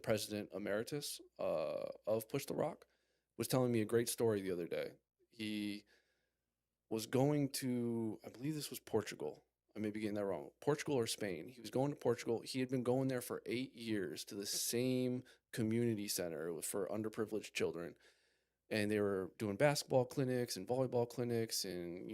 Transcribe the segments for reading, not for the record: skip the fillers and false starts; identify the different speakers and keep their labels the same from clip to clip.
Speaker 1: president emeritus of Push the Rock, was telling me a great story the other day. He was going to, I believe this was Portugal. I may be getting that wrong. Portugal or Spain. He was going to Portugal. He had been going there for 8 years to the same community center for underprivileged children. And they were doing basketball clinics and volleyball clinics and,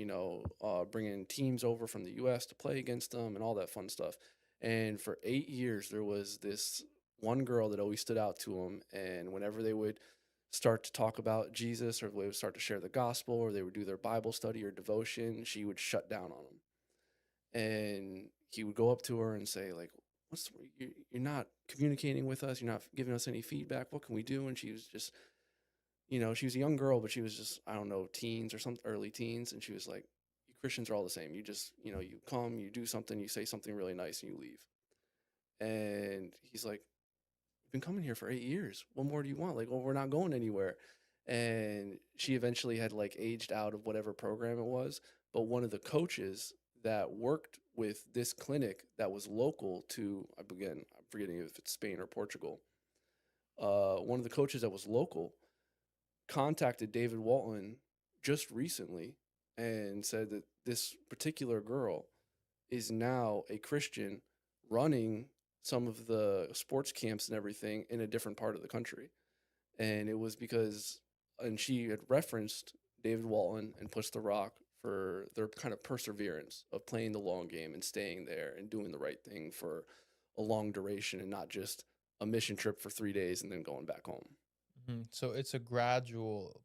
Speaker 1: bringing teams over from the US to play against them and all that fun stuff. And for 8 years, there was this one girl that always stood out to him. And whenever they would start to talk about Jesus or they would start to share the gospel or they would do their Bible study or devotion, she would shut down on them. And he would go up to her and say, like, you're not communicating with us. You're not giving us any feedback. What can we do? And she was just, she was a young girl, but she was just, I don't know, teens or some early teens. And she was like, you Christians are all the same. You just, you come, you do something, you say something really nice and you leave. And he's like, we've been coming here for 8 years. What more do you want? Like, well, we're not going anywhere. And she eventually had like aged out of whatever program it was. But one of the coaches that worked with this clinic that was local to, again, I'm forgetting if it's Spain or Portugal. One of the coaches that was local contacted David Walton just recently and said that this particular girl is now a Christian running some of the sports camps and everything in a different part of the country. And it was because, and she had referenced David Walton and Push the Rock for their kind of perseverance of playing the long game and staying there and doing the right thing for a long duration and not just a mission trip for 3 days and then going back home.
Speaker 2: So it's a gradual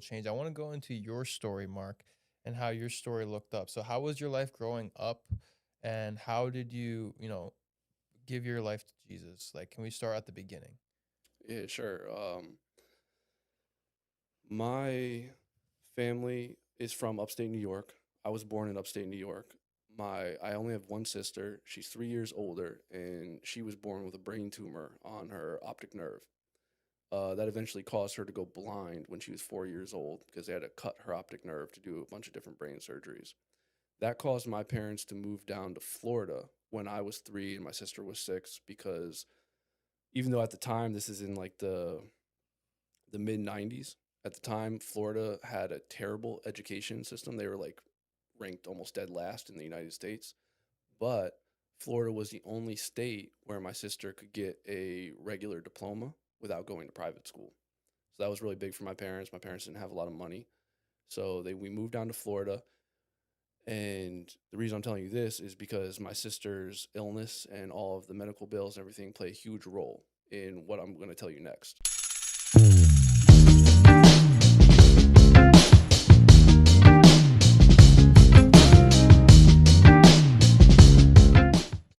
Speaker 2: change. I want to go into your story, Mark, and how your story looked up. So how was your life growing up, and how did you, give your life to Jesus? Like, can we start at the beginning?
Speaker 1: Yeah, sure. My family is from upstate New York. I was born in upstate New York. I only have one sister. She's 3 years older, and she was born with a brain tumor on her optic nerve. That eventually caused her to go blind when she was 4 years old because they had to cut her optic nerve to do a bunch of different brain surgeries. That caused my parents to move down to Florida when I was 3 and my sister was 6 because even though at the time this is in like the mid 90s, at the time Florida had a terrible education system. They were like ranked almost dead last in the United States, but Florida was the only state where my sister could get a regular diploma without going to private school. So that was really big for my parents. My parents didn't have a lot of money. So we moved down to Florida. And the reason I'm telling you this is because my sister's illness and all of the medical bills and everything play a huge role in what I'm going to tell you next.